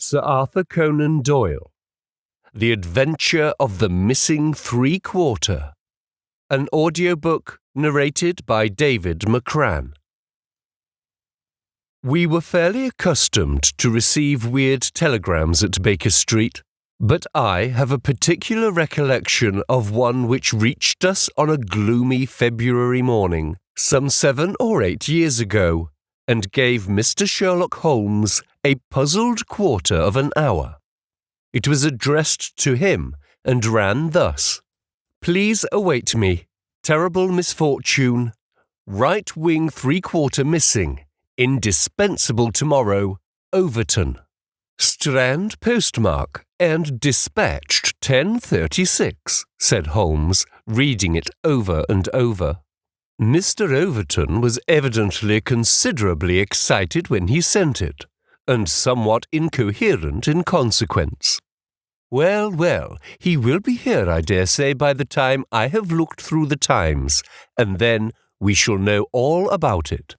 Sir Arthur Conan Doyle, The Adventure of the Missing Three-Quarter, an audiobook narrated by David McCran. We were fairly accustomed to receive weird telegrams at Baker Street, but I have a particular recollection of one which reached us on a gloomy February morning, some 7 or 8 years ago, and gave Mr. Sherlock Holmes a puzzled quarter of an hour. It was addressed to him and ran thus: "Please await me. Terrible misfortune. Right wing 3/4 missing. Indispensable tomorrow. Overton. Strand postmark and dispatched 10:36, said Holmes, reading it over and over. Mr. Overton was evidently considerably excited when he sent it, and somewhat incoherent in consequence. Well, he will be here, I dare say, by the time I have looked through the Times, and then we shall know all about it.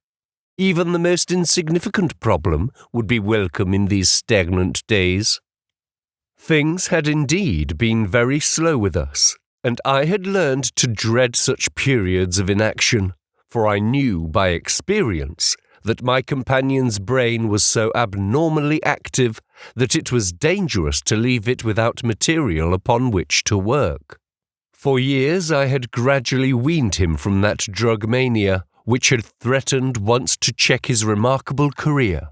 Even the most insignificant problem would be welcome in these stagnant days." Things had indeed been very slow with us, and I had learned to dread such periods of inaction, for I knew by experience that my companion's brain was so abnormally active that it was dangerous to leave it without material upon which to work. For years I had gradually weaned him from that drug mania which had threatened once to check his remarkable career.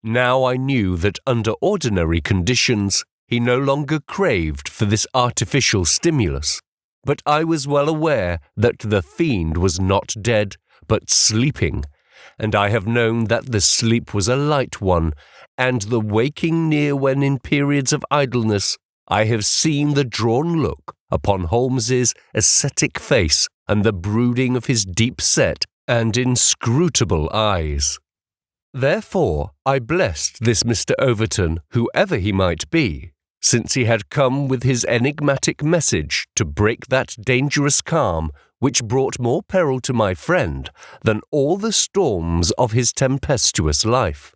Now I knew that under ordinary conditions he no longer craved for this artificial stimulus, but I was well aware that the fiend was not dead, but sleeping, and I have known that the sleep was a light one, and the waking near when in periods of idleness I have seen the drawn look upon Holmes's ascetic face and the brooding of his deep-set and inscrutable eyes. Therefore I blessed this Mr. Overton, whoever he might be, since he had come with his enigmatic message to break that dangerous calm which brought more peril to my friend than all the storms of his tempestuous life.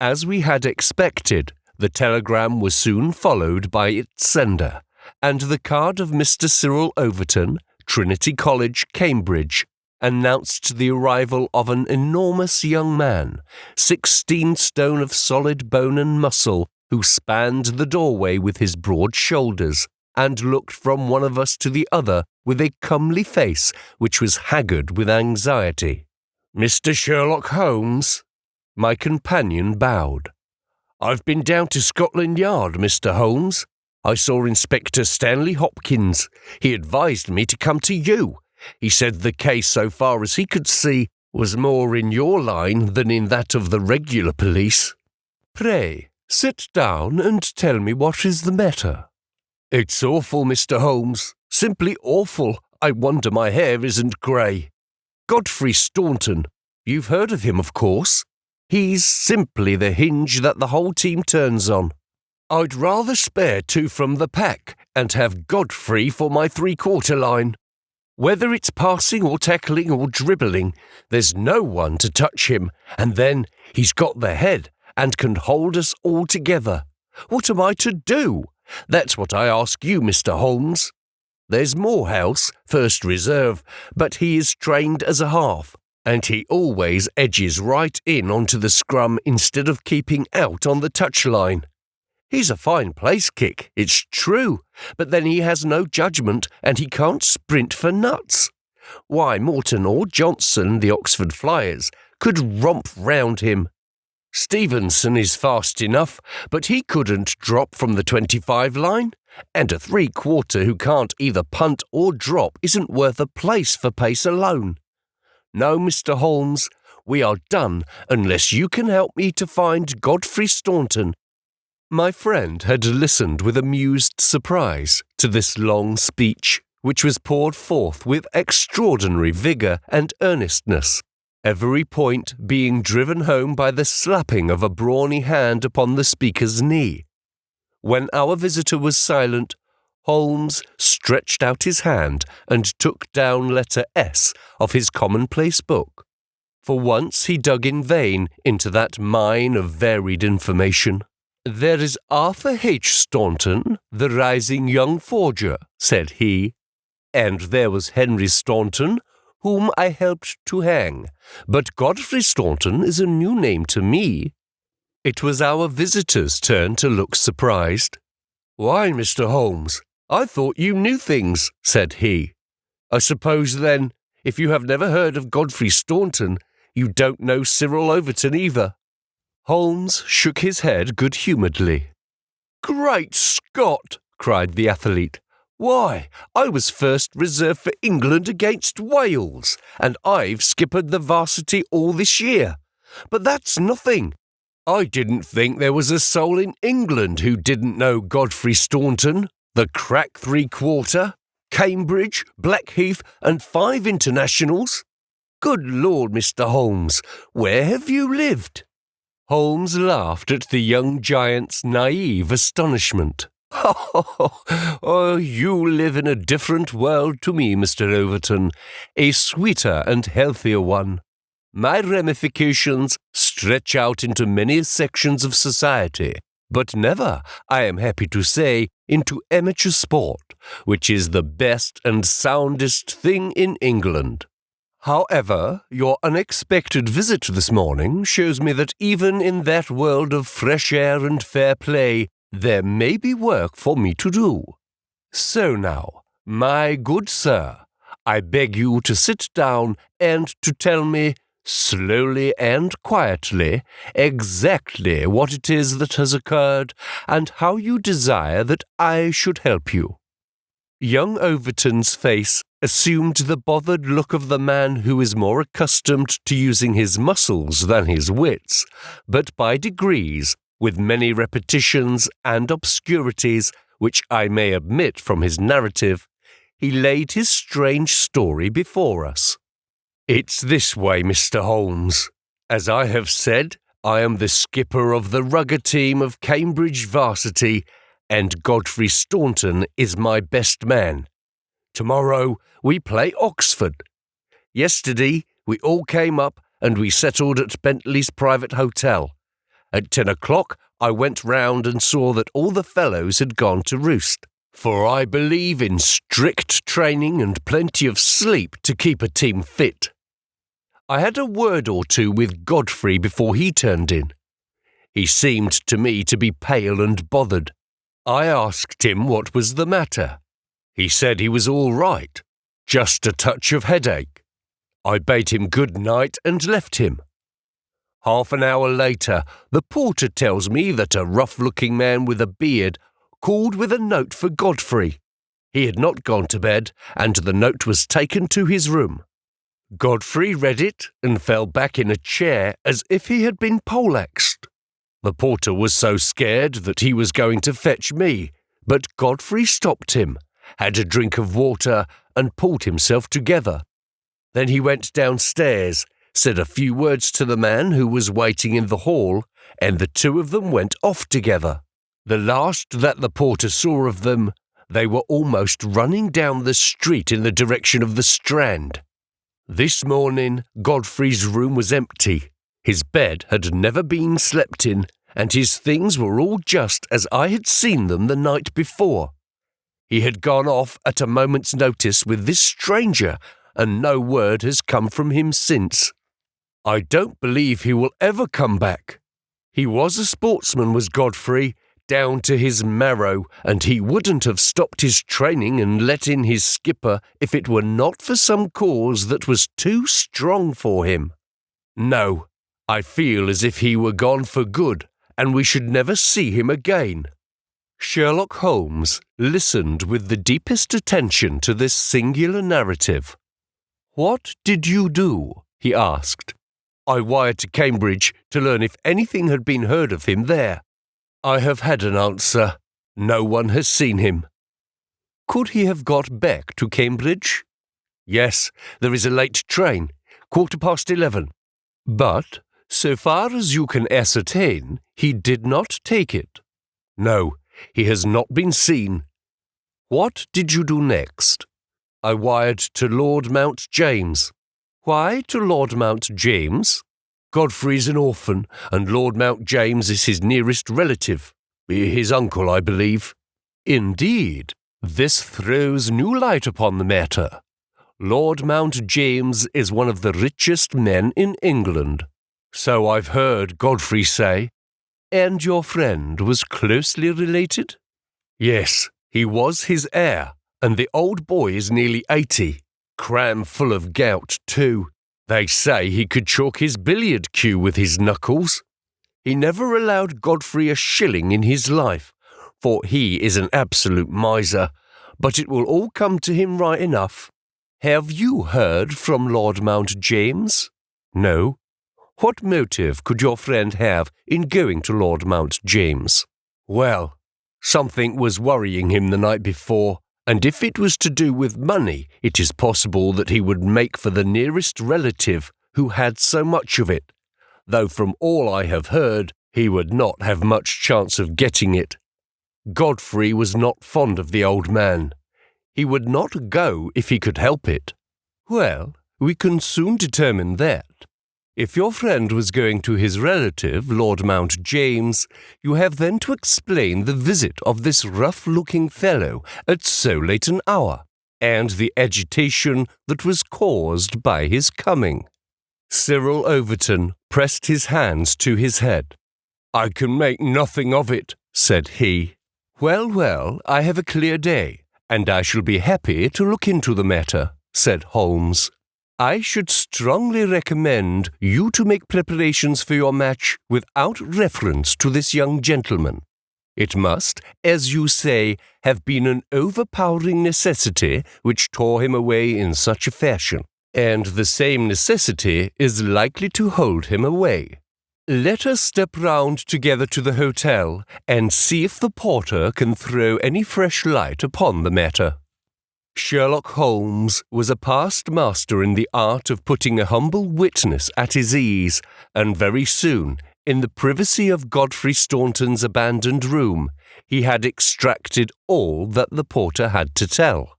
As we had expected, the telegram was soon followed by its sender, and the card of Mr. Cyril Overton, Trinity College, Cambridge, announced the arrival of an enormous young man, 16 stone of solid bone and muscle, who spanned the doorway with his broad shoulders, and looked from one of us to the other with a comely face which was haggard with anxiety. "Mr. Sherlock Holmes?" My companion bowed. "I've been down to Scotland Yard, Mr. Holmes. I saw Inspector Stanley Hopkins. He advised me to come to you. He said the case, so far as he could see, was more in your line than in that of the regular police." "Pray, sit down and tell me what is the matter." "It's awful, Mr. Holmes. Simply awful. I wonder my hair isn't grey. Godfrey Staunton. You've heard of him, of course. He's simply the hinge that the whole team turns on. I'd rather spare 2 from the pack and have Godfrey for my 3/4 line. Whether it's passing or tackling or dribbling, there's no one to touch him, and then he's got the head and can hold us all together. What am I to do? That's what I ask you, Mr. Holmes. There's Morehouse, first reserve, but he is trained as a half, and he always edges right in onto the scrum instead of keeping out on the touchline. He's a fine place kick, it's true, but then he has no judgment and he can't sprint for nuts. Why, Morton or Johnson, the Oxford Flyers, could romp round him. Stevenson is fast enough, but he couldn't drop from the 25 line, and a 3/4 who can't either punt or drop isn't worth a place for pace alone. No, Mr. Holmes, we are done unless you can help me to find Godfrey Staunton." My friend had listened with amused surprise to this long speech, which was poured forth with extraordinary vigour and earnestness, every point being driven home by the slapping of a brawny hand upon the speaker's knee. When our visitor was silent, Holmes stretched out his hand and took down letter S of his commonplace book. For once he dug in vain into that mine of varied information, "There is Arthur H. Staunton, the rising young forger," said he. "And there was Henry Staunton, whom I helped to hang. But Godfrey Staunton is a new name to me." It was our visitor's turn to look surprised. "Why, Mr. Holmes, I thought you knew things," said he. "I suppose, then, if you have never heard of Godfrey Staunton, you don't know Cyril Overton either." Holmes shook his head good-humouredly. "Great Scott!" cried the athlete. "Why, I was first reserve for England against Wales, and I've skippered the varsity all this year. But that's nothing. I didn't think there was a soul in England who didn't know Godfrey Staunton, the crack three-quarter, Cambridge, Blackheath, and 5 internationals. Good Lord, Mr. Holmes, where have you lived?" Holmes laughed at the young giant's naive astonishment. "Oh, you live in a different world to me, Mr. Overton, a sweeter and healthier one. My ramifications stretch out into many sections of society, but never, I am happy to say, into amateur sport, which is the best and soundest thing in England. However, your unexpected visit this morning shows me that even in that world of fresh air and fair play, there may be work for me to do. So now, my good sir, I beg you to sit down and to tell me, slowly and quietly, exactly what it is that has occurred and how you desire that I should help you." Young Overton's face assumed the bothered look of the man who is more accustomed to using his muscles than his wits, but by degrees, with many repetitions and obscurities which I may omit from his narrative, he laid his strange story before us. "It's this way, Mr. Holmes. As I have said, I am the skipper of the rugger team of Cambridge Varsity, and Godfrey Staunton is my best man. Tomorrow we play Oxford. Yesterday we all came up and we settled at Bentley's private hotel. At 10 o'clock I went round and saw that all the fellows had gone to roost, for I believe in strict training and plenty of sleep to keep a team fit. I had a word or two with Godfrey before he turned in. He seemed to me to be pale and bothered. I asked him what was the matter. He said he was all right, just a touch of headache. I bade him good night and left him. Half an hour later, the porter tells me that a rough-looking man with a beard called with a note for Godfrey. He had not gone to bed, and the note was taken to his room. Godfrey read it and fell back in a chair as if he had been poleaxed. The porter was so scared that he was going to fetch me, but Godfrey stopped him, had a drink of water, and pulled himself together. Then he went downstairs, said a few words to the man who was waiting in the hall, and the two of them went off together. The last that the porter saw of them, they were almost running down the street in the direction of the Strand. This morning, Godfrey's room was empty. His bed had never been slept in, and his things were all just as I had seen them the night before. He had gone off at a moment's notice with this stranger, and no word has come from him since. I don't believe he will ever come back. He was a sportsman, was Godfrey, down to his marrow, and he wouldn't have stopped his training and let in his skipper if it were not for some cause that was too strong for him. No, I feel as if he were gone for good, and we should never see him again." Sherlock Holmes listened with the deepest attention to this singular narrative. "What did you do?" he asked. "I wired to Cambridge to learn if anything had been heard of him there. I have had an answer. No one has seen him." "Could he have got back to Cambridge?" "Yes, there is a late train, 11:15. "But, so far as you can ascertain, he did not take it?" "No, he has not been seen." "What did you do next?" "I wired to Lord Mount James." "Why to Lord Mount James?" "Godfrey's an orphan, and Lord Mount James is his nearest relative. His uncle, I believe. Indeed, this throws new light upon the matter. Lord Mount James is one of the richest men in England. So I've heard Godfrey say. And your friend was closely related? Yes, he was his heir, and the old boy is nearly 80. Cram full of gout, too. They say he could chalk his billiard cue with his knuckles. He never allowed Godfrey a shilling in his life, for he is an absolute miser, but it will all come to him right enough. Have you heard from Lord Mount James? No. What motive could your friend have in going to Lord Mount James? Well, something was worrying him the night before, and if it was to do with money, it is possible that he would make for the nearest relative who had so much of it, though from all I have heard, he would not have much chance of getting it. Godfrey was not fond of the old man. He would not go if he could help it. Well, we can soon determine that. If your friend was going to his relative, Lord Mount James, you have then to explain the visit of this rough-looking fellow at so late an hour, and the agitation that was caused by his coming. Cyril Overton pressed his hands to his head. I can make nothing of it, said he. Well, I have a clear day, and I shall be happy to look into the matter, said Holmes. I should strongly recommend you to make preparations for your match without reference to this young gentleman. It must, as you say, have been an overpowering necessity which tore him away in such a fashion, and the same necessity is likely to hold him away. Let us step round together to the hotel and see if the porter can throw any fresh light upon the matter. Sherlock Holmes was a past master in the art of putting a humble witness at his ease, and very soon, in the privacy of Godfrey Staunton's abandoned room, he had extracted all that the porter had to tell.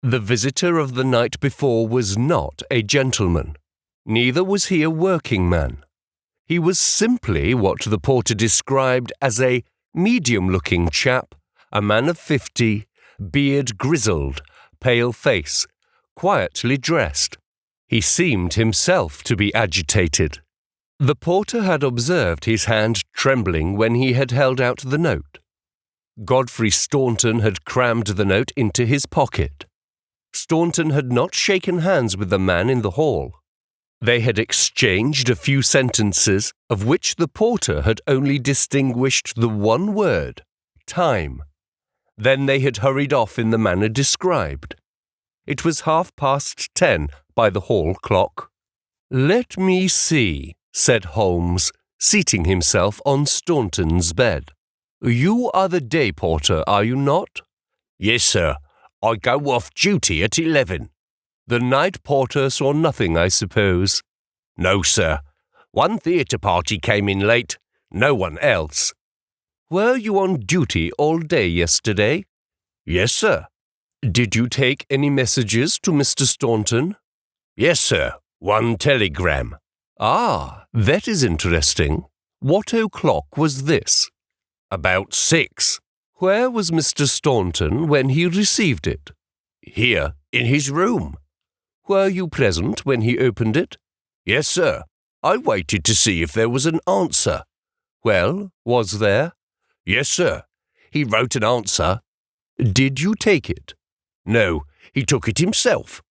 The visitor of the night before was not a gentleman. Neither was he a working man. He was simply what the porter described as a medium-looking chap, a man of 50, beard grizzled, pale face, quietly dressed. He seemed himself to be agitated. The porter had observed his hand trembling when he had held out the note. Godfrey Staunton had crammed the note into his pocket. Staunton had not shaken hands with the man in the hall. They had exchanged a few sentences, of which the porter had only distinguished the one word, time. Then they had hurried off in the manner described. It was 10:30 by the hall clock. Let me see, said Holmes, seating himself on Staunton's bed. You are the day porter, are you not? Yes, sir. I go off duty at 11. The night porter saw nothing, I suppose? No, sir. One theatre party came in late, no one else. Were you on duty all day yesterday? Yes, sir. Did you take any messages to Mr. Staunton? Yes, sir. One telegram. Ah, that is interesting. What o'clock was this? About 6. Where was Mr. Staunton when he received it? Here, in his room. Were you present when he opened it? Yes, sir. I waited to see if there was an answer. Well, was there? Yes, sir. He wrote an answer. Did you take it? No, he took it himself.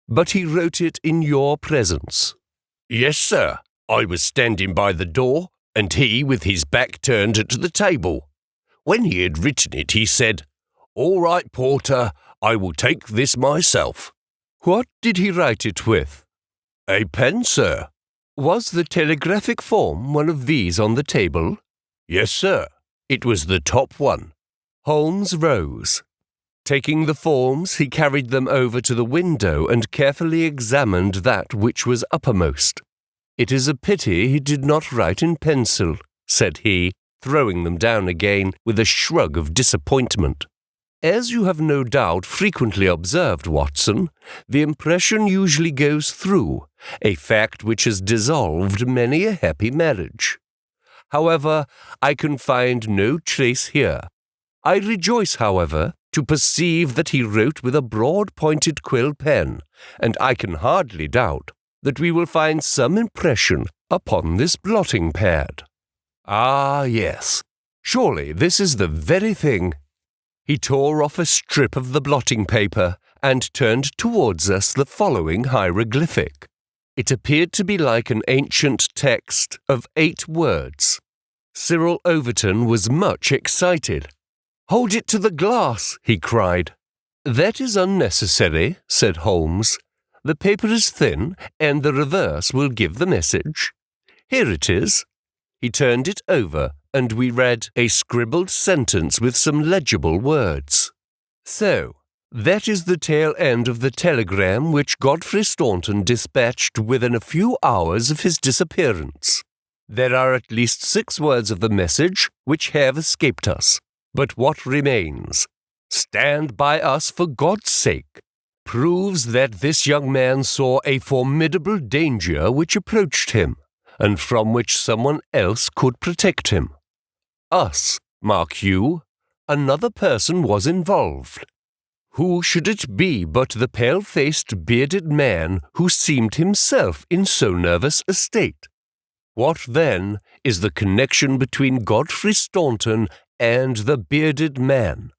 But he wrote it in your presence? Yes, sir. I was standing by the door, and he with his back turned to the table. When he had written it, he said, All right, porter, I will take this myself. What did he write it with? A pen, sir. Was the telegraphic form one of these on the table? Yes, sir. It was the top one. Holmes rose. Taking the forms, he carried them over to the window and carefully examined that which was uppermost. It is a pity he did not write in pencil, said he, throwing them down again with a shrug of disappointment. As you have no doubt frequently observed, Watson, the impression usually goes through, a fact which has dissolved many a happy marriage. However, I can find no trace here. I rejoice, however, to perceive that he wrote with a broad-pointed quill pen, and I can hardly doubt that we will find some impression upon this blotting pad. Ah, yes, surely this is the very thing. He tore off a strip of the blotting paper and turned towards us the following hieroglyphic. It appeared to be like an ancient text of 8 words. Cyril Overton was much excited. "Hold it to the glass," he cried. "That is unnecessary," said Holmes. "The paper is thin, and the reverse will give the message. Here it is." He turned it over, and we read a scribbled sentence with some legible words. "So, that is the tail end of the telegram which Godfrey Staunton dispatched within a few hours of his disappearance. There are at least 6 words of the message which have escaped us. But what remains? Stand by us for God's sake. Proves that this young man saw a formidable danger which approached him, and from which someone else could protect him. Us, mark you, another person was involved. Who should it be but the pale-faced, bearded man who seemed himself in so nervous a state? What, then, is the connection between Godfrey Staunton and the bearded man?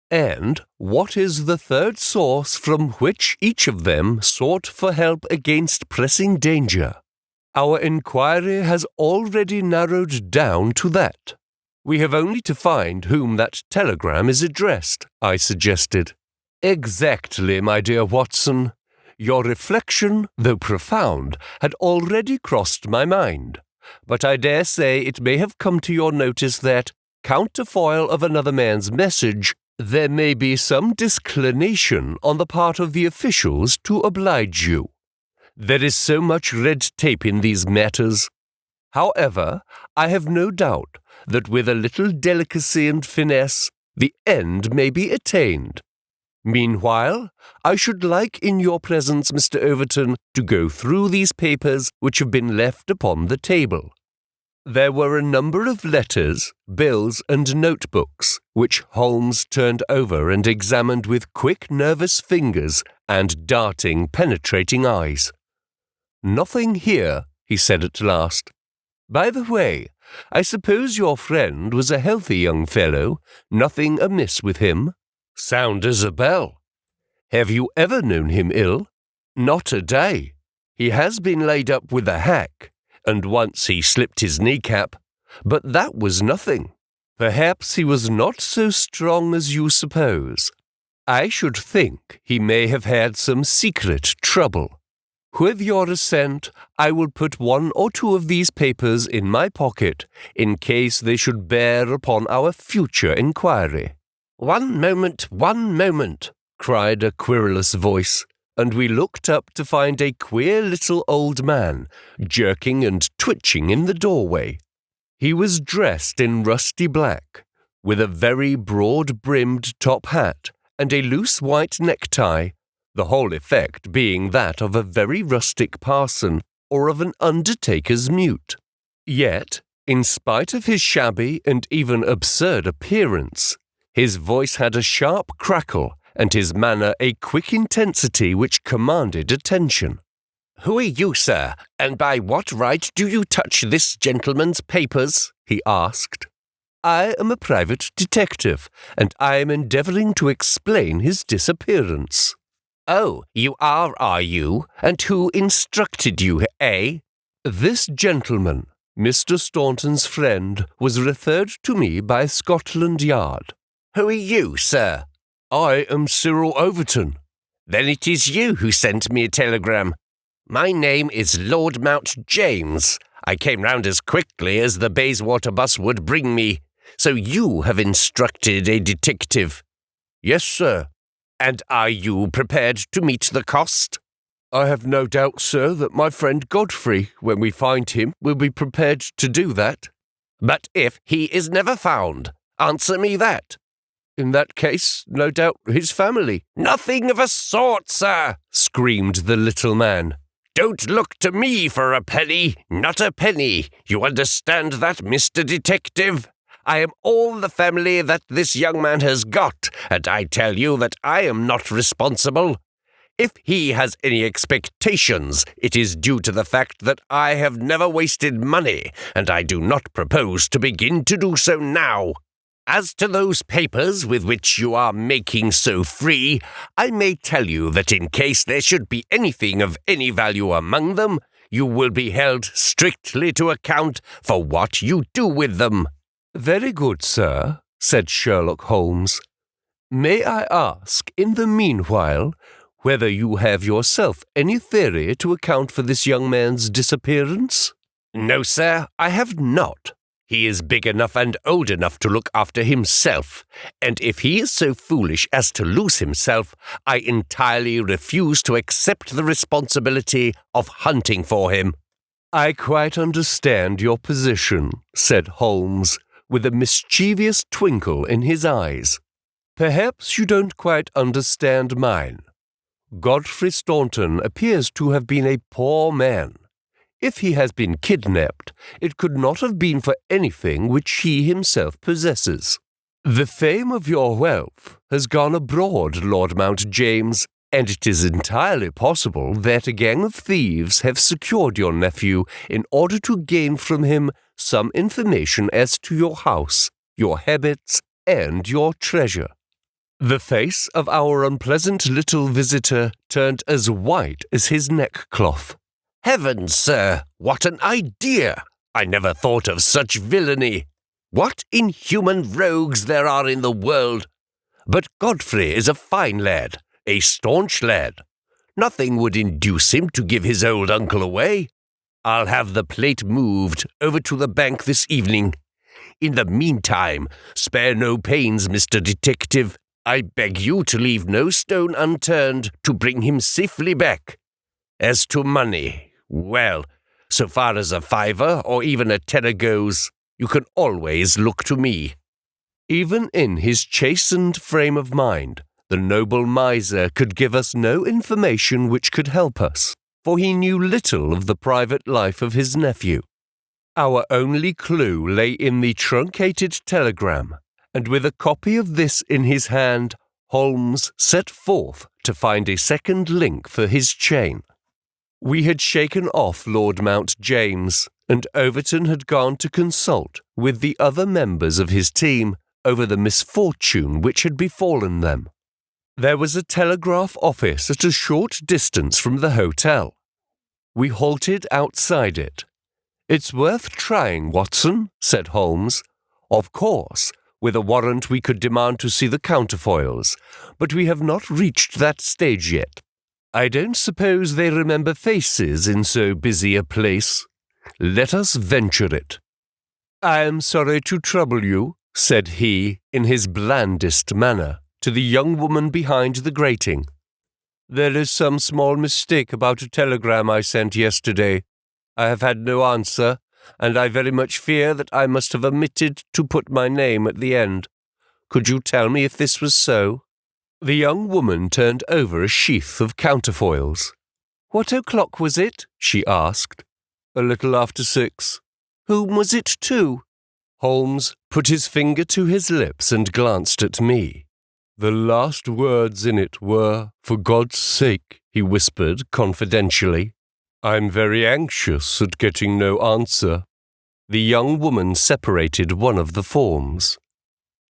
And what is the third source from which each of them sought for help against pressing danger? Our inquiry has already narrowed down to that. We have only to find whom that telegram is addressed, I suggested. Exactly, my dear Watson. Your reflection, though profound, had already crossed my mind. But I dare say it may have come to your notice that, counterfoil of another man's message, there may be some disinclination on the part of the officials to oblige you. There is so much red tape in these matters. However, I have no doubt that with a little delicacy and finesse, the end may be attained. Meanwhile, I should like in your presence, Mr. Overton, to go through these papers which have been left upon the table. There were a number of letters, bills, and notebooks, which Holmes turned over and examined with quick, nervous fingers and darting, penetrating eyes. "Nothing here," he said at last. "By the way, I suppose your friend was a healthy young fellow, nothing amiss with him?" "Sound as a bell." "Have you ever known him ill?" "Not a day. He has been laid up with a hack, and once he slipped his kneecap, but that was nothing. Perhaps he was not so strong as you suppose. I should think he may have had some secret trouble. With your assent, I will put 1 or 2 of these papers in my pocket, in case they should bear upon our future inquiry." "One moment," cried a querulous voice, and we looked up to find a queer little old man, jerking and twitching in the doorway. He was dressed in rusty black, with a very broad-brimmed top hat and a loose white necktie, the whole effect being that of a very rustic parson or of an undertaker's mute. Yet, in spite of his shabby and even absurd appearance, his voice had a sharp crackle and his manner a quick intensity which commanded attention. "Who are you, sir, and by what right do you touch this gentleman's papers?" he asked. "I am a private detective, and I am endeavouring to explain his disappearance." "Oh, you are you? And who instructed you, eh?" "This gentleman, Mr. Staunton's friend, was referred to me by Scotland Yard." "Who are you, sir?" "I am Cyril Overton." "Then it is you who sent me a telegram. My name is Lord Mount James. I came round as quickly as the Bayswater bus would bring me. So you have instructed a detective?" "Yes, sir." "And are you prepared to meet the cost?" "I have no doubt, sir, that my friend Godfrey, when we find him, will be prepared to do that." "But if he is never found, answer me that." "In that case, no doubt his family—" "Nothing of a sort, sir!" screamed the little man. Don't look to me for a penny, not a penny. You understand that, Mr. Detective? I am all the family that this young man has got, and I tell you that I am not responsible. If he has any expectations, it is due to the fact that I have never wasted money, and I do not propose to begin to do so now. As to those papers with which you are making so free, I may tell you that in case there should be anything of any value among them, you will be held strictly to account for what you do with them." "Very good, sir," said Sherlock Holmes. "May I ask, in the meanwhile, whether you have yourself any theory to account for this young man's disappearance?" "No, sir, I have not. He is big enough and old enough to look after himself, and if he is so foolish as to lose himself, I entirely refuse to accept the responsibility of hunting for him." "I quite understand your position," said Holmes, with a mischievous twinkle in his eyes. "Perhaps you don't quite understand mine. Godfrey Staunton appears to have been a poor man. If he has been kidnapped, it could not have been for anything which he himself possesses. The fame of your wealth has gone abroad, Lord Mount James, and it is entirely possible that a gang of thieves have secured your nephew in order to gain from him some information as to your house, your habits, and your treasure." The face of our unpleasant little visitor turned as white as his neckcloth. "Heavens, sir, what an idea! I never thought of such villainy. What inhuman rogues there are in the world! But Godfrey is a fine lad, a staunch lad. Nothing would induce him to give his old uncle away. I'll have the plate moved over to the bank this evening. In the meantime, spare no pains, Mr. Detective. I beg you to leave no stone unturned to bring him safely back. As to money, well, so far as a fiver or even a tenner goes, you can always look to me." Even in his chastened frame of mind, the noble miser could give us no information which could help us, for he knew little of the private life of his nephew. Our only clue lay in the truncated telegram, and with a copy of this in his hand, Holmes set forth to find a second link for his chain. We had shaken off Lord Mount James, and Overton had gone to consult with the other members of his team over the misfortune which had befallen them. There was a telegraph office at a short distance from the hotel. We halted outside it. "It's worth trying, Watson," said Holmes. "Of course, with a warrant we could demand to see the counterfoils, but we have not reached that stage yet. I don't suppose they remember faces in so busy a place. Let us venture it." "I am sorry to trouble you," said he, in his blandest manner, to the young woman behind the grating. "There is some small mistake about a telegram I sent yesterday. I have had no answer, and I very much fear that I must have omitted to put my name at the end. Could you tell me if this was so?" The young woman turned over a sheaf of counterfoils. "What o'clock was it?" she asked. "A little after 6. "Whom was it to?" Holmes put his finger to his lips and glanced at me. "The last words in it were, 'For God's sake,'" he whispered confidentially. "I'm very anxious at getting no answer." The young woman separated one of the forms.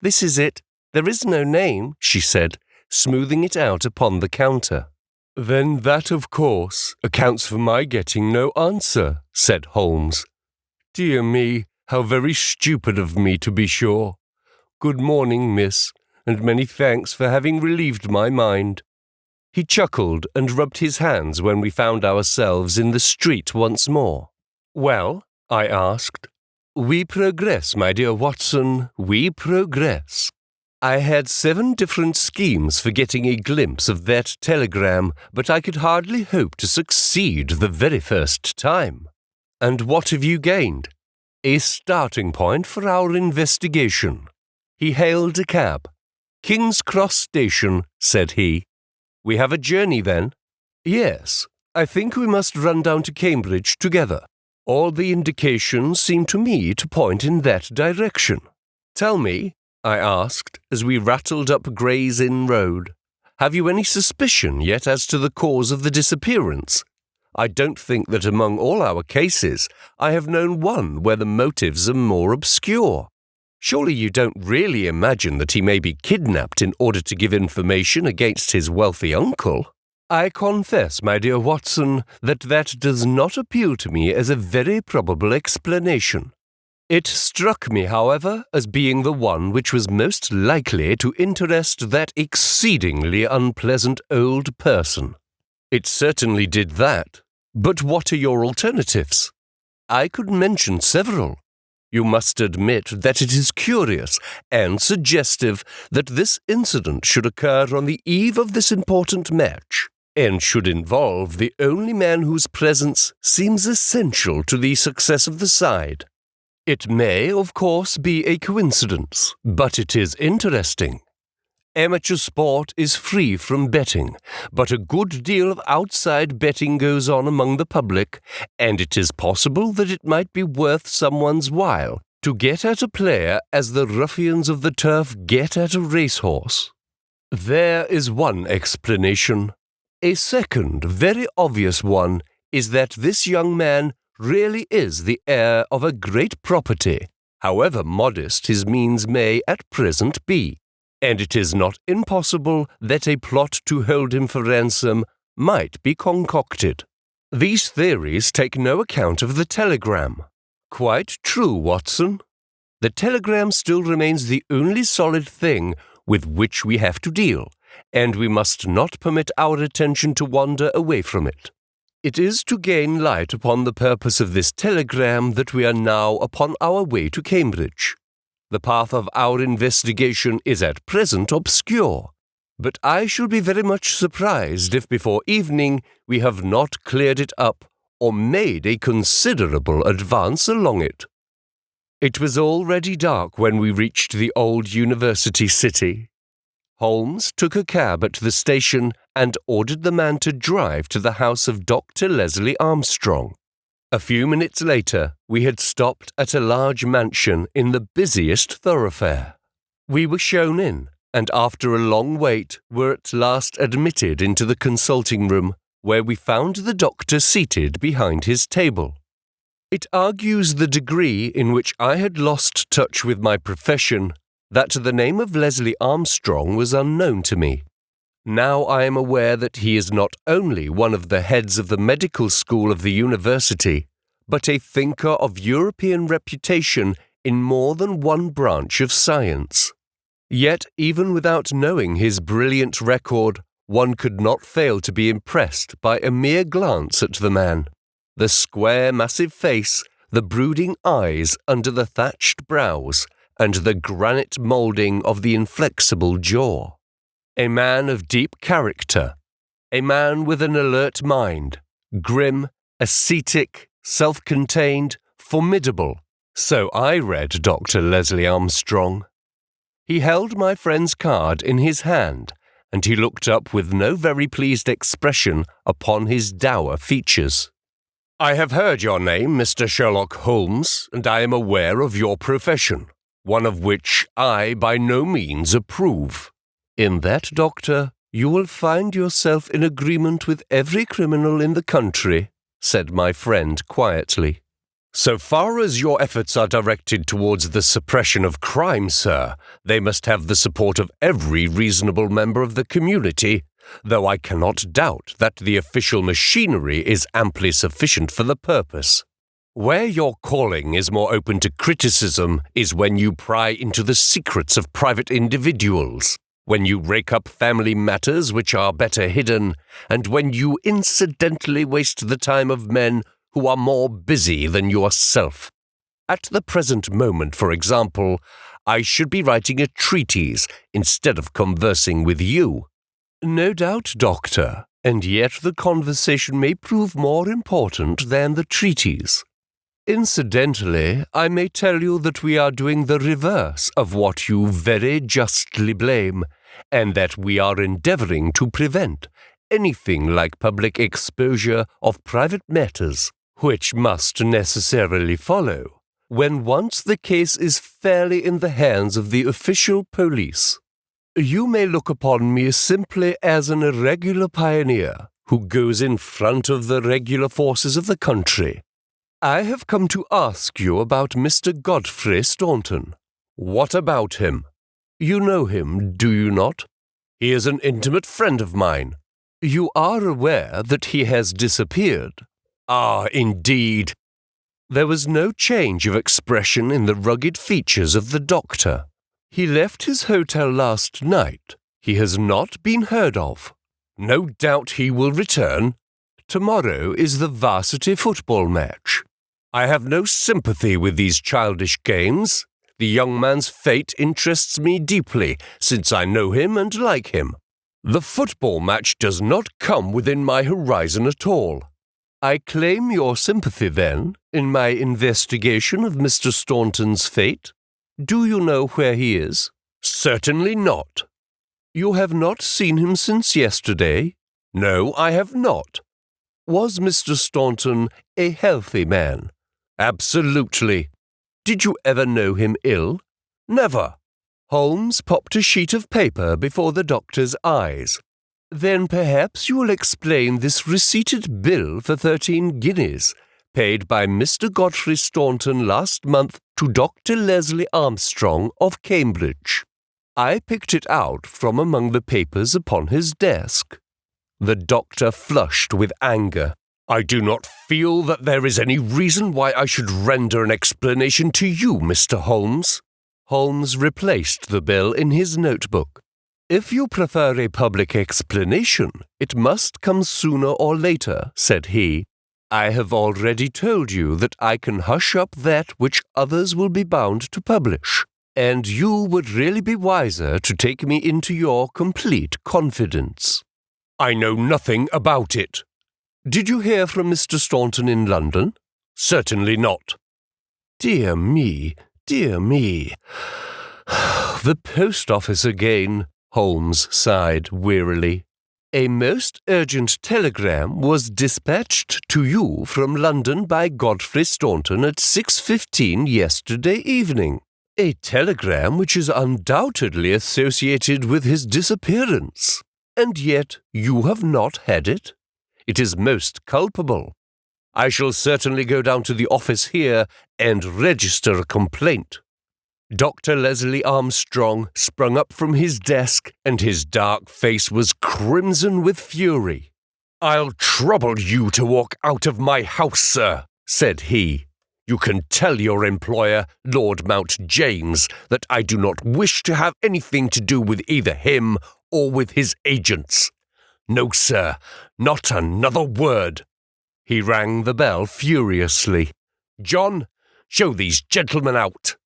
"This is it. There is no name," she said, smoothing it out upon the counter. "Then that, of course, accounts for my getting no answer," said Holmes. "Dear me, how very stupid of me, to be sure. Good morning, miss, and many thanks for having relieved my mind." He chuckled and rubbed his hands when we found ourselves in the street once more. "Well?" I asked. "We progress, my dear Watson, we progress. I had 7 different schemes for getting a glimpse of that telegram, but I could hardly hope to succeed the very first time. And what have you gained? A starting point for our investigation." He hailed a cab. "King's Cross Station," said he. "We have a journey then?" "Yes. I think we must run down to Cambridge together. All the indications seem to me to point in that direction. Tell me, I asked, as we rattled up Gray's Inn Road, have you any suspicion yet as to the cause of the disappearance? I don't think that among all our cases I have known one where the motives are more obscure. Surely you don't really imagine that he may be kidnapped in order to give information against his wealthy uncle? I confess, my dear Watson, that does not appeal to me as a very probable explanation. It struck me, however, as being the one which was most likely to interest that exceedingly unpleasant old person. It certainly did that. But what are your alternatives? I could mention several. You must admit that it is curious and suggestive that this incident should occur on the eve of this important match, and should involve the only man whose presence seems essential to the success of the side. It may, of course, be a coincidence, but it is interesting. Amateur sport is free from betting, but a good deal of outside betting goes on among the public, and it is possible that it might be worth someone's while to get at a player as the ruffians of the turf get at a racehorse. There is one explanation. A second, very obvious one, is that this young man really is the heir of a great property, however modest his means may at present be. And it is not impossible that a plot to hold him for ransom might be concocted. These theories take no account of the telegram. Quite true, Watson. The telegram still remains the only solid thing with which we have to deal, and we must not permit our attention to wander away from it. It is to gain light upon the purpose of this telegram that we are now upon our way to Cambridge. The path of our investigation is at present obscure, but I shall be very much surprised if before evening we have not cleared it up or made a considerable advance along it. It was already dark when we reached the old university city. Holmes took a cab at the station and ordered the man to drive to the house of Dr. Leslie Armstrong. A few minutes later, we had stopped at a large mansion in the busiest thoroughfare. We were shown in, and after a long wait were at last admitted into the consulting room, where we found the doctor seated behind his table. It argues the degree in which I had lost touch with my profession that the name of Leslie Armstrong was unknown to me. Now I am aware that he is not only one of the heads of the medical school of the university, but a thinker of European reputation in more than one branch of science. Yet, even without knowing his brilliant record, one could not fail to be impressed by a mere glance at the man. The square, massive face, the brooding eyes under the thatched brows, and the granite moulding of the inflexible jaw. A man of deep character, a man with an alert mind, grim, ascetic, self-contained, formidable. So I read Dr. Leslie Armstrong. He held my friend's card in his hand, and he looked up with no very pleased expression upon his dour features. I have heard your name, Mr. Sherlock Holmes, and I am aware of your profession, one of which I by no means approve. In that, Doctor, you will find yourself in agreement with every criminal in the country, said my friend quietly. So far as your efforts are directed towards the suppression of crime, sir, they must have the support of every reasonable member of the community, though I cannot doubt that the official machinery is amply sufficient for the purpose. Where your calling is more open to criticism is when you pry into the secrets of private individuals, when you rake up family matters which are better hidden, and when you incidentally waste the time of men who are more busy than yourself. At the present moment, for example, I should be writing a treatise instead of conversing with you. No doubt, Doctor, and yet the conversation may prove more important than the treatise. Incidentally, I may tell you that we are doing the reverse of what you very justly blame, and that we are endeavouring to prevent anything like public exposure of private matters, which must necessarily follow when once the case is fairly in the hands of the official police. You may look upon me simply as an irregular pioneer who goes in front of the regular forces of the country. I have come to ask you about Mr. Godfrey Staunton. What about him? You know him, do you not? He is an intimate friend of mine. You are aware that he has disappeared. Ah, indeed. There was no change of expression in the rugged features of the doctor. He left his hotel last night. He has not been heard of. No doubt he will return. Tomorrow is the varsity football match. I have no sympathy with these childish games. The young man's fate interests me deeply, since I know him and like him. The football match does not come within my horizon at all. I claim your sympathy, then, in my investigation of Mr. Staunton's fate. Do you know where he is? Certainly not. You have not seen him since yesterday? No, I have not. Was Mr. Staunton a healthy man? Absolutely. Did you ever know him ill? Never. Holmes popped a sheet of paper before the doctor's eyes. Then perhaps you will explain this receipted bill for 13 guineas, paid by Mr. Godfrey Staunton last month to Dr. Leslie Armstrong of Cambridge. I picked it out from among the papers upon his desk. The doctor flushed with anger. I do not feel that there is any reason why I should render an explanation to you, Mr. Holmes. Holmes replaced the bill in his notebook. If you prefer a public explanation, it must come sooner or later, said he. I have already told you that I can hush up that which others will be bound to publish, and you would really be wiser to take me into your complete confidence. I know nothing about it. Did you hear from Mr. Staunton in London? Certainly not. Dear me, dear me. The post office again, Holmes sighed wearily. A most urgent telegram was dispatched to you from London by Godfrey Staunton at 6:15 yesterday evening. A telegram which is undoubtedly associated with his disappearance. And yet you have not had it? It is most culpable. I shall certainly go down to the office here and register a complaint. Dr. Leslie Armstrong sprung up from his desk, and his dark face was crimson with fury. I'll trouble you to walk out of my house, sir, said he. You can tell your employer, Lord Mount James, that I do not wish to have anything to do with either him or with his agents. No, sir, not another word. He rang the bell furiously. John, show these gentlemen out.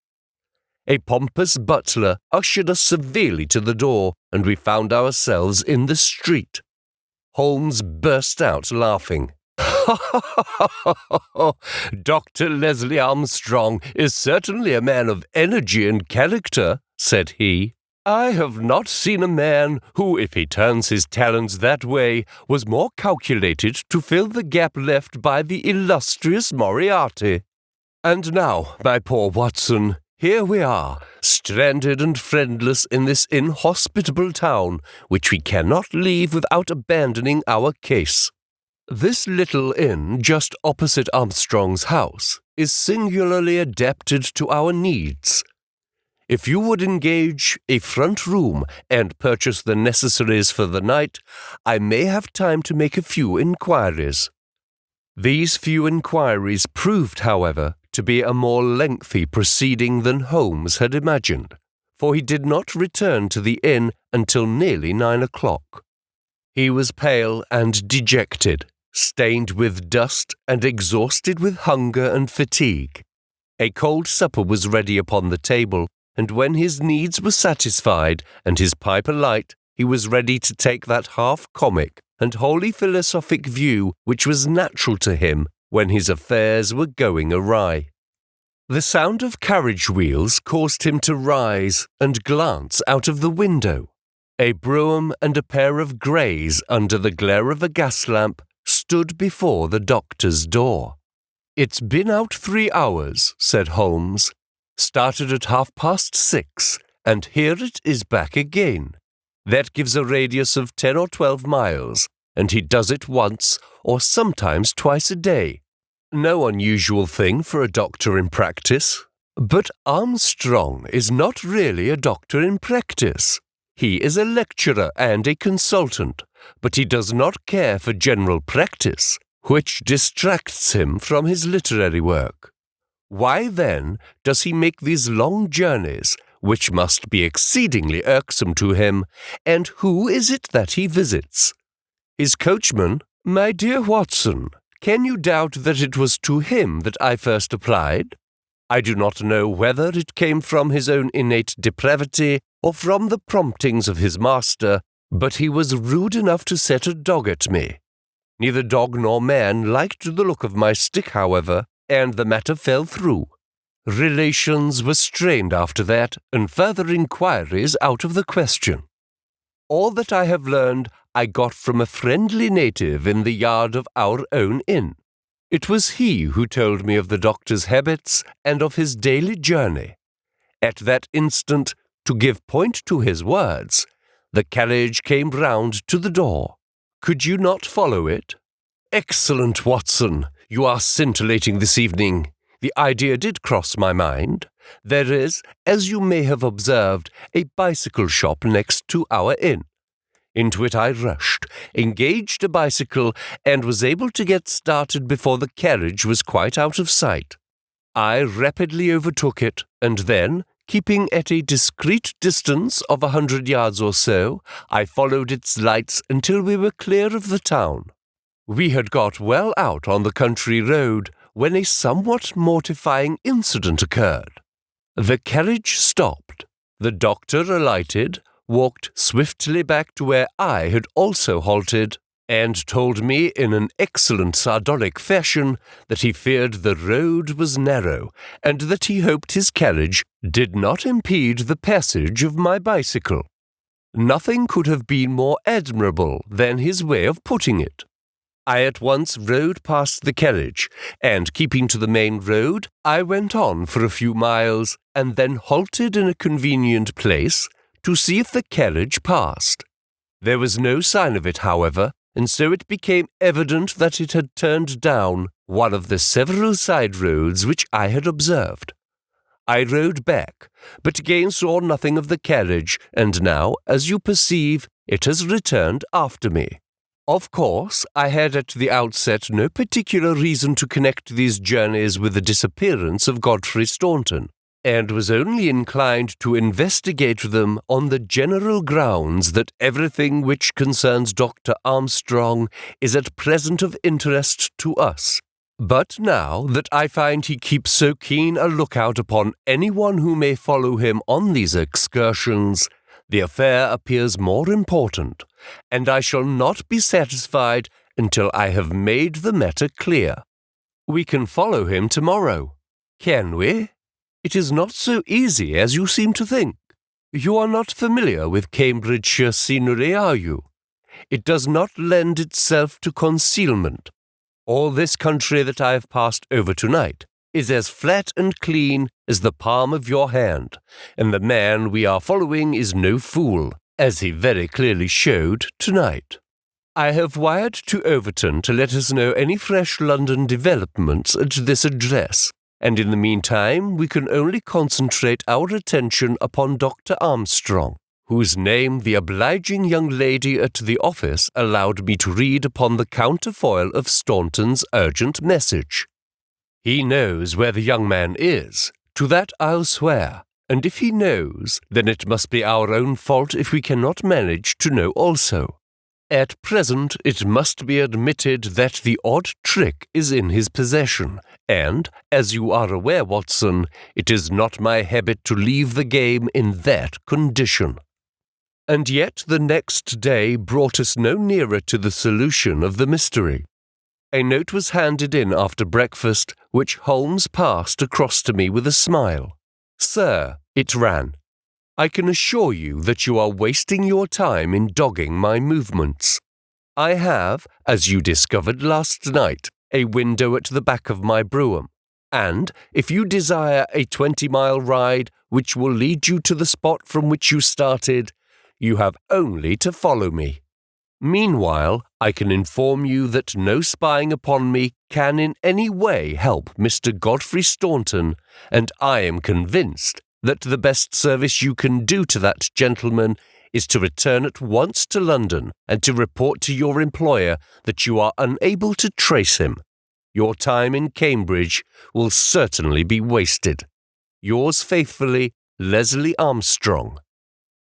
A pompous butler ushered us severely to the door, and we found ourselves in the street. Holmes burst out laughing. Dr. Leslie Armstrong is certainly a man of energy and character, said he. I have not seen a man who, if he turns his talents that way, was more calculated to fill the gap left by the illustrious Moriarty. And now, my poor Watson, here we are, stranded and friendless in this inhospitable town, which we cannot leave without abandoning our case. This little inn just opposite Armstrong's house is singularly adapted to our needs. If you would engage a front room and purchase the necessaries for the night, I may have time to make a few inquiries. These few inquiries proved, however, to be a more lengthy proceeding than Holmes had imagined, for he did not return to the inn until nearly 9 o'clock. He was pale and dejected, stained with dust and exhausted with hunger and fatigue. A cold supper was ready upon the table, and when his needs were satisfied and his pipe alight, he was ready to take that half-comic and wholly philosophic view which was natural to him when his affairs were going awry. The sound of carriage wheels caused him to rise and glance out of the window. A brougham and a pair of greys under the glare of a gas lamp stood before the doctor's door. "It's been out 3 hours," said Holmes. "Started at 6:30, and here it is back again. That gives a radius of 10 or 12 miles, and he does it once or sometimes twice a day. No unusual thing for a doctor in practice. But Armstrong is not really a doctor in practice. He is a lecturer and a consultant, but he does not care for general practice, which distracts him from his literary work. Why, then, does he make these long journeys, which must be exceedingly irksome to him, and who is it that he visits? His coachman? My dear Watson, can you doubt that it was to him that I first applied? I do not know whether it came from his own innate depravity or from the promptings of his master, but he was rude enough to set a dog at me. Neither dog nor man liked the look of my stick, however, and the matter fell through. Relations were strained after that, and further inquiries out of the question. All that I have learned I got from a friendly native in the yard of our own inn. It was he who told me of the doctor's habits and of his daily journey. At that instant, to give point to his words, the carriage came round to the door. Could you not follow it? Excellent, Watson. You are scintillating this evening. The idea did cross my mind. There is, as you may have observed, a bicycle shop next to our inn. Into it I rushed, engaged a bicycle, and was able to get started before the carriage was quite out of sight. I rapidly overtook it, and then, keeping at a discreet distance of 100 yards or so, I followed its lights until we were clear of the town. We had got well out on the country road when a somewhat mortifying incident occurred. The carriage stopped. The doctor alighted, walked swiftly back to where I had also halted, and told me in an excellent sardonic fashion that he feared the road was narrow, and that he hoped his carriage did not impede the passage of my bicycle. Nothing could have been more admirable than his way of putting it. I at once rode past the carriage, and keeping to the main road, I went on for a few miles, and then halted in a convenient place to see if the carriage passed. There was no sign of it, however, and so it became evident that it had turned down one of the several side roads which I had observed. I rode back, but again saw nothing of the carriage, and now, as you perceive, it has returned after me. Of course, I had at the outset no particular reason to connect these journeys with the disappearance of Godfrey Staunton, and was only inclined to investigate them on the general grounds that everything which concerns Dr. Armstrong is at present of interest to us. But now that I find he keeps so keen a lookout upon anyone who may follow him on these excursions, the affair appears more important, and I shall not be satisfied until I have made the matter clear. We can follow him tomorrow, can we? It is not so easy as you seem to think. You are not familiar with Cambridgeshire scenery, are you? It does not lend itself to concealment. All this country that I have passed over tonight is as flat and clean as the palm of your hand, and the man we are following is no fool, as he very clearly showed tonight. I have wired to Overton to let us know any fresh London developments at this address, and in the meantime we can only concentrate our attention upon Dr. Armstrong, whose name the obliging young lady at the office allowed me to read upon the counterfoil of Staunton's urgent message. He knows where the young man is, to that I'll swear, and if he knows, then it must be our own fault if we cannot manage to know also. At present, it must be admitted that the odd trick is in his possession, and, as you are aware, Watson, it is not my habit to leave the game in that condition. And yet the next day brought us no nearer to the solution of the mystery. A note was handed in after breakfast, which Holmes passed across to me with a smile. "Sir," it ran, I can assure you that you are wasting your time in dogging my movements. I have, as you discovered last night, a window at the back of my brougham, and if you desire a 20-mile ride which will lead you to the spot from which you started, you have only to follow me. Meanwhile, I can inform you that no spying upon me can in any way help Mr. Godfrey Staunton, and I am convinced that the best service you can do to that gentleman is to return at once to London and to report to your employer that you are unable to trace him. Your time in Cambridge will certainly be wasted. Yours faithfully, Leslie Armstrong.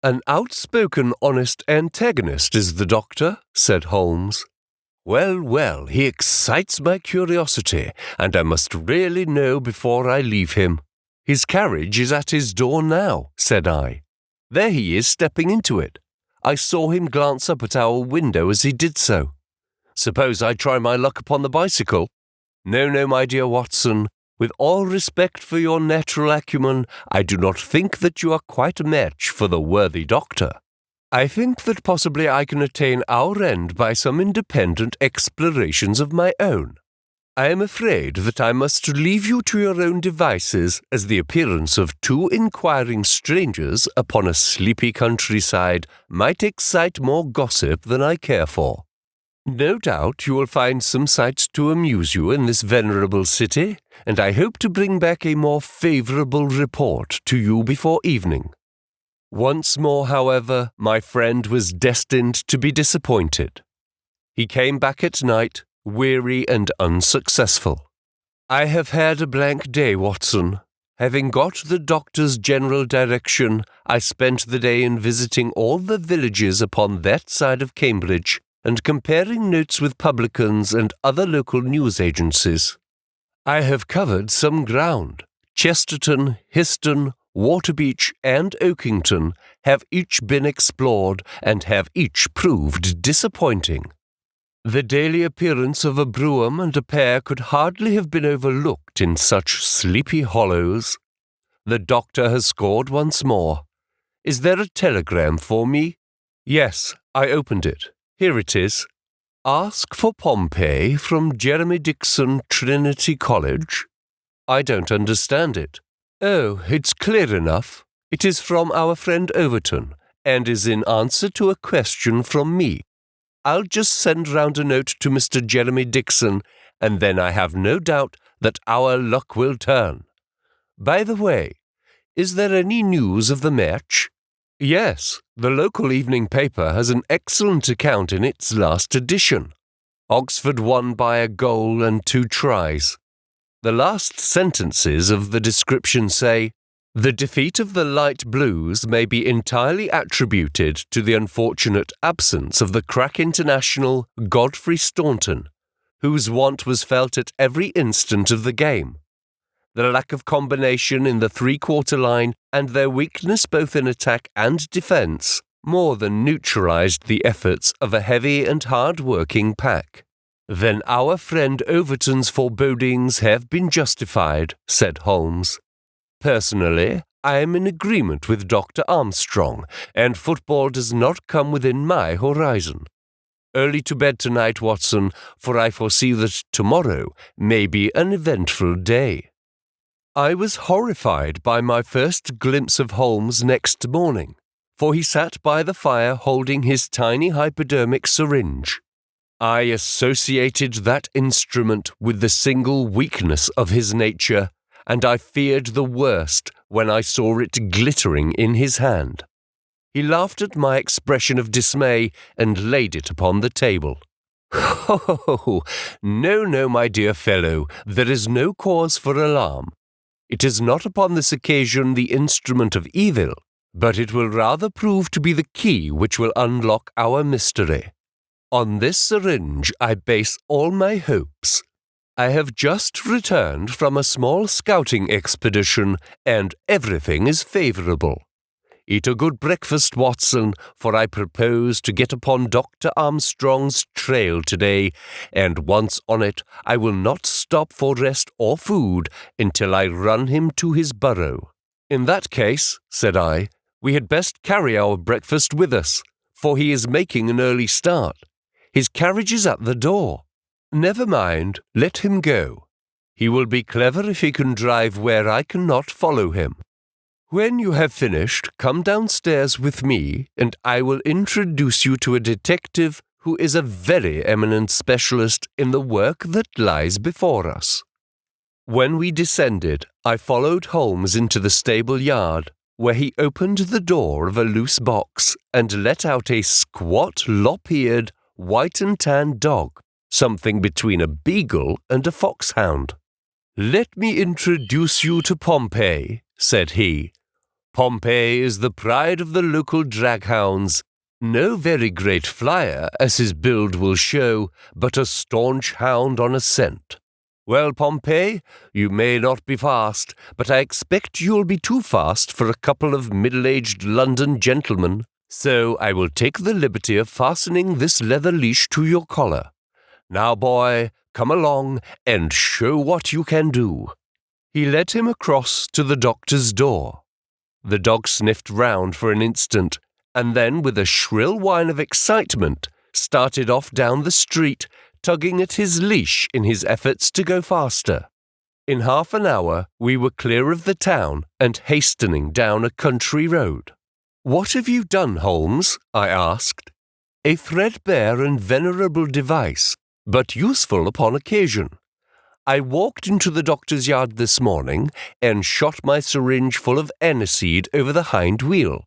An outspoken, honest antagonist is the doctor, said Holmes. Well, well, he excites my curiosity, and I must really know before I leave him. His carriage is at his door now, said I. There he is stepping into it. I saw him glance up at our window as he did so. Suppose I try my luck upon the bicycle? No, my dear Watson. With all respect for your natural acumen, I do not think that you are quite a match for the worthy doctor. I think that possibly I can attain our end by some independent explorations of my own. I am afraid that I must leave you to your own devices, as the appearance of two inquiring strangers upon a sleepy countryside might excite more gossip than I care for. No doubt you will find some sights to amuse you in this venerable city, and I hope to bring back a more favourable report to you before evening. Once more, however, my friend was destined to be disappointed. He came back at night, weary and unsuccessful. I have had a blank day, Watson. Having got the doctor's general direction, I spent the day in visiting all the villages upon that side of Cambridge, and comparing notes with publicans and other local news agencies. I have covered some ground. Chesterton, Histon, Waterbeach, and Oakington have each been explored and have each proved disappointing. The daily appearance of a brougham and a pair could hardly have been overlooked in such sleepy hollows. The doctor has scored once more. Is there a telegram for me? Yes, I opened it. Here it is. Ask for Pompey from Jeremy Dixon, Trinity College. I don't understand it. Oh, it's clear enough. It is from our friend Overton, and is in answer to a question from me. I'll just send round a note to Mr. Jeremy Dixon, and then I have no doubt that our luck will turn. By the way, is there any news of the match? Yes, the local evening paper has an excellent account in its last edition. Oxford won by a goal and 2 tries. The last sentences of the description say, "The defeat of the Light Blues may be entirely attributed to the unfortunate absence of the crack international Godfrey Staunton, whose want was felt at every instant of the game. The lack of combination in the three-quarter line and their weakness both in attack and defence more than neutralised the efforts of a heavy and hard-working pack." Then our friend Overton's forebodings have been justified, said Holmes. Personally, I am in agreement with Dr. Armstrong, and football does not come within my horizon. Early to bed tonight, Watson, for I foresee that tomorrow may be an eventful day. I was horrified by my first glimpse of Holmes next morning, for he sat by the fire holding his tiny hypodermic syringe. I associated that instrument with the single weakness of his nature, and I feared the worst when I saw it glittering in his hand. He laughed at my expression of dismay and laid it upon the table. "Oh, no, my dear fellow, there is no cause for alarm. It is not upon this occasion the instrument of evil, but it will rather prove to be the key which will unlock our mystery. On this syringe I base all my hopes. I have just returned from a small scouting expedition, and everything is favourable. Eat a good breakfast, Watson, for I propose to get upon Dr. Armstrong's trail today, and once on it I will not stop for rest or food until I run him to his burrow." "In that case," said I, We had best carry our breakfast with us, for he is making an early start. His carriage is at the door. Never mind, let him go. He will be clever if he can drive where I cannot follow him. When you have finished, come downstairs with me, and I will introduce you to a detective who is a very eminent specialist in the work that lies before us." When we descended, I followed Holmes into the stable yard, where he opened the door of a loose box and let out a squat, lop-eared, white and tan dog, something between a beagle and a foxhound. "Let me introduce you to Pompey," said he. "Pompey is the pride of the local draghounds. No very great flyer, as his build will show, but a staunch hound on a scent. Well, Pompey, you may not be fast, but I expect you'll be too fast for a couple of middle-aged London gentlemen, so I will take the liberty of fastening this leather leash to your collar. Now, boy, come along and show what you can do." He led him across to the doctor's door. The dog sniffed round for an instant, and then, with a shrill whine of excitement, started off down the street, tugging at his leash in his efforts to go faster. In half an hour, we were clear of the town and hastening down a country road. "What have you done, Holmes?" I asked. "A threadbare and venerable device, but useful upon occasion. I walked into the doctor's yard this morning and shot my syringe full of aniseed over the hind wheel.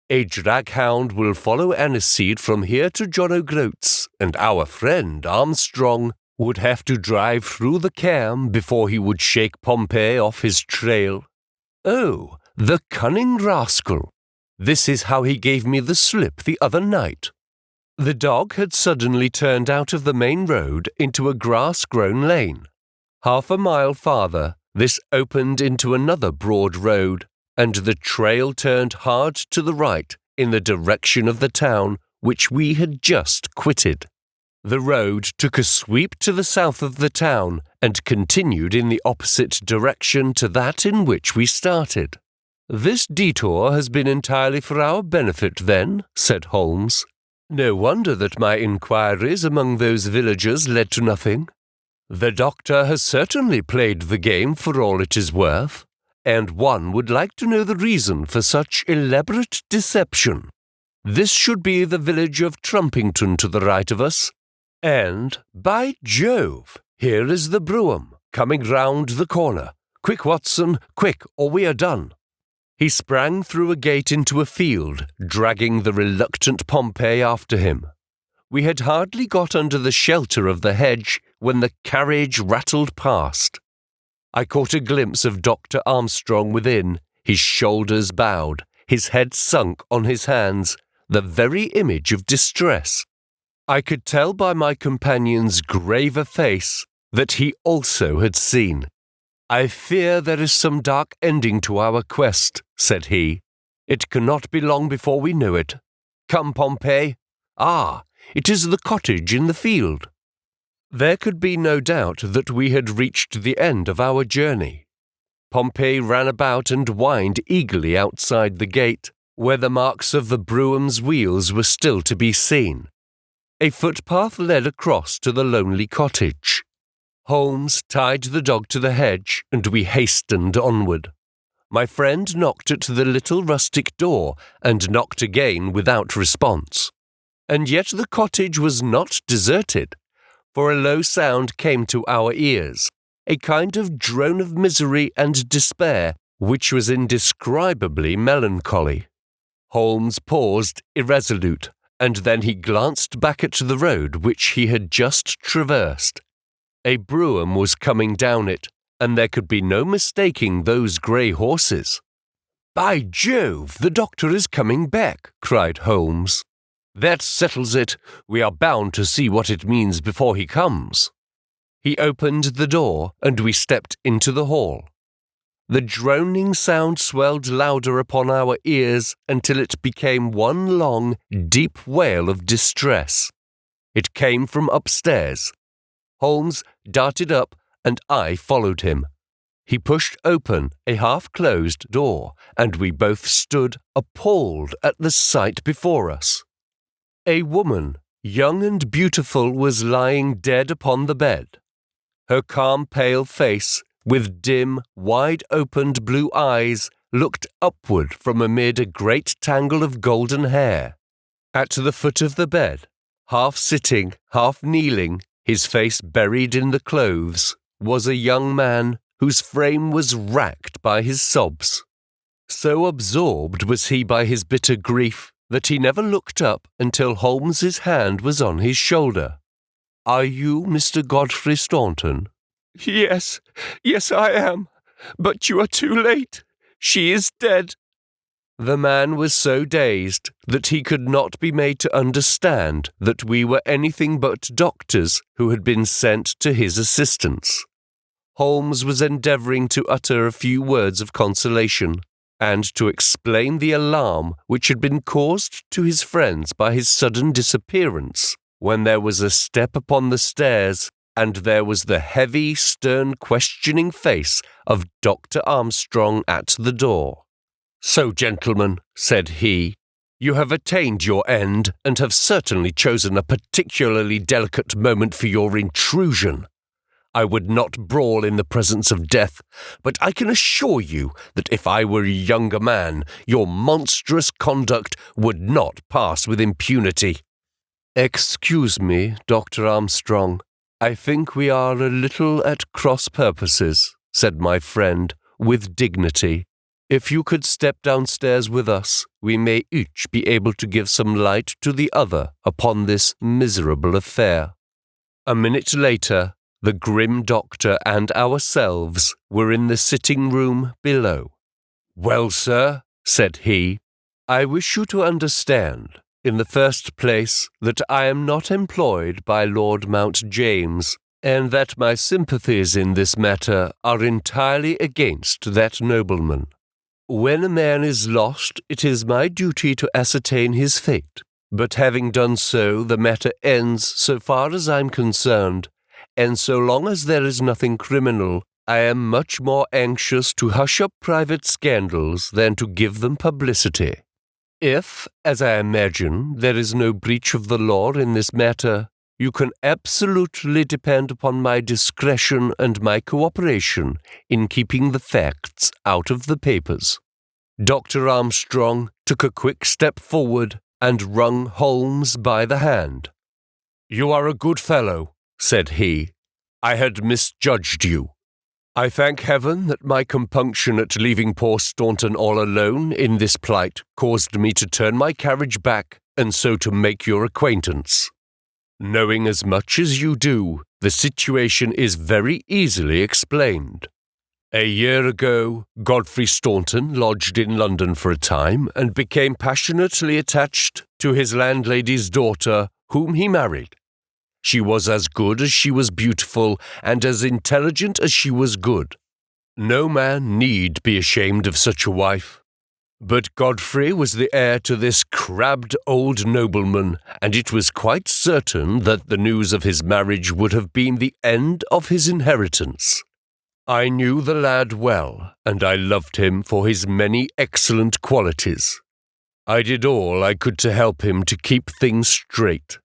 A draghound will follow aniseed from here to John O'Groats, and our friend Armstrong would have to drive through the cairn before he would shake Pompey off his trail. Oh, the cunning rascal! This is how he gave me the slip the other night." The dog had suddenly turned out of the main road into a grass-grown lane. Half a mile farther, this opened into another broad road, and the trail turned hard to the right in the direction of the town which we had just quitted. The road took a sweep to the south of the town and continued in the opposite direction to that in which we started. "This detour has been entirely for our benefit, then," said Holmes. "No wonder that my inquiries among those villagers led to nothing. The doctor has certainly played the game for all it is worth, and one would like to know the reason for such elaborate deception. This should be the village of Trumpington to the right of us, and, by Jove, here is the brougham, coming round the corner. Quick, Watson, quick, or we are done." He sprang through a gate into a field, dragging the reluctant Pompey after him. We had hardly got under the shelter of the hedge when the carriage rattled past. I caught a glimpse of Dr. Armstrong within, his shoulders bowed, his head sunk on his hands, the very image of distress. I could tell by my companion's graver face that he also had seen. "I fear there is some dark ending to our quest," said he. "It cannot be long before we know it. Come, Pompey. Ah, it is the cottage in the field." There could be no doubt that we had reached the end of our journey. Pompey ran about and whined eagerly outside the gate, where the marks of the brougham's wheels were still to be seen. A footpath led across to the lonely cottage. Holmes tied the dog to the hedge, and we hastened onward. My friend knocked at the little rustic door, and knocked again without response. And yet the cottage was not deserted, for a low sound came to our ears, a kind of drone of misery and despair which was indescribably melancholy. Holmes paused irresolute, and then he glanced back at the road which he had just traversed. A brougham was coming down it, and there could be no mistaking those grey horses. "By Jove, the doctor is coming back," cried Holmes. "That settles it. We are bound to see what it means before he comes." He opened the door, and we stepped into the hall. The droning sound swelled louder upon our ears until it became one long, deep wail of distress. It came from upstairs. Holmes darted up, and I followed him. He pushed open a half-closed door, and we both stood appalled at the sight before us. A woman, young and beautiful, was lying dead upon the bed. Her calm, pale face, with dim, wide-opened blue eyes, looked upward from amid a great tangle of golden hair. At the foot of the bed, half sitting, half kneeling, his face buried in the clothes, was a young man whose frame was racked by his sobs. So absorbed was he by his bitter grief that he never looked up until Holmes's hand was on his shoulder. "Are you Mr. Godfrey Staunton?" Yes, I am. But you are too late. She is dead." The man was so dazed that he could not be made to understand that we were anything but doctors who had been sent to his assistance. Holmes was endeavouring to utter a few words of consolation, and to explain the alarm which had been caused to his friends by his sudden disappearance, when there was a step upon the stairs, and there was the heavy, stern, questioning face of Dr. Armstrong at the door. "So, gentlemen," said he, "you have attained your end, and have certainly chosen a particularly delicate moment for your intrusion. I would not brawl in the presence of death, but I can assure you that if I were a younger man, your monstrous conduct would not pass with impunity." "Excuse me, Dr. Armstrong. I think we are a little at cross purposes," said my friend, with dignity. "If you could step downstairs with us, we may each be able to give some light to the other upon this miserable affair." A minute later, the grim doctor and ourselves were in the sitting-room below. "Well, sir," said he, "I wish you to understand, in the first place, that I am not employed by Lord Mount James, and that my sympathies in this matter are entirely against that nobleman. When a man is lost, it is my duty to ascertain his fate, but having done so, the matter ends so far as I'm concerned, and so long as there is nothing criminal, I am much more anxious to hush up private scandals than to give them publicity. If, as I imagine, there is no breach of the law in this matter, you can absolutely depend upon my discretion and my cooperation in keeping the facts out of the papers." Dr. Armstrong took a quick step forward and wrung Holmes by the hand. "You are a good fellow," said he. "I had misjudged you. I thank heaven that my compunction at leaving poor Staunton all alone in this plight caused me to turn my carriage back and so to make your acquaintance. Knowing as much as you do, the situation is very easily explained. A year ago, Godfrey Staunton lodged in London for a time and became passionately attached to his landlady's daughter, whom he married. She was as good as she was beautiful, and as intelligent as she was good. No man need be ashamed of such a wife. But Godfrey was the heir to this crabbed old nobleman, and it was quite certain that the news of his marriage would have been the end of his inheritance. I knew the lad well, and I loved him for his many excellent qualities. I did all I could to help him to keep things straight.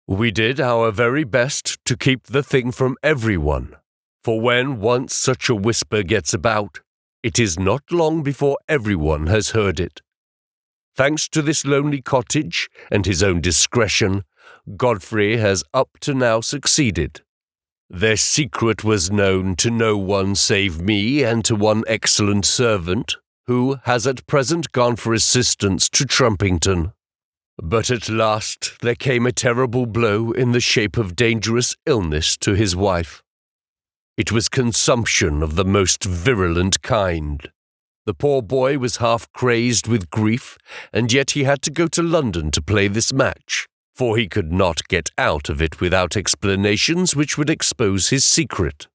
We did our very best to keep the thing from everyone, for when once such a whisper gets about, it is not long before everyone has heard it. Thanks to this lonely cottage and his own discretion, Godfrey has up to now succeeded. Their secret was known to no one save me and to one excellent servant, who has at present gone for assistance to Trumpington. But at last there came a terrible blow in the shape of dangerous illness to his wife. It was consumption of the most virulent kind. The poor boy was half crazed with grief, and yet he had to go to London to play this match, for he could not get out of it without explanations which would expose his secret.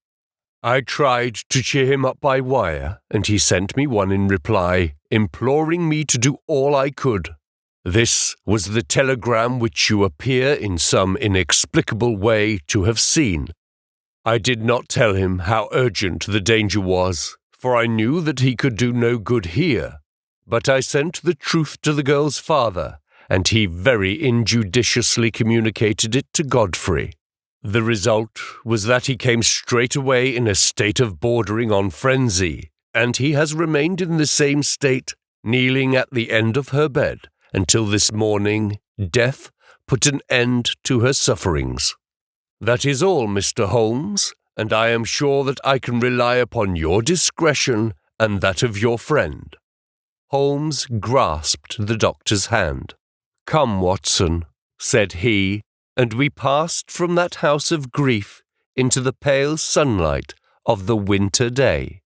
I tried to cheer him up by wire, and he sent me one in reply, imploring me to do all I could. This was the telegram which you appear in some inexplicable way to have seen. I did not tell him how urgent the danger was, for I knew that he could do no good here. But I sent the truth to the girl's father, and he very injudiciously communicated it to Godfrey. The result was that he came straight away in a state of bordering on frenzy, and he has remained in the same state, kneeling at the end of her bed, until this morning death put an end to her sufferings. That is all, Mr. Holmes, and I am sure that I can rely upon your discretion and that of your friend." Holmes grasped the doctor's hand. "Come, Watson," said he, and we passed from that house of grief into the pale sunlight of the winter day.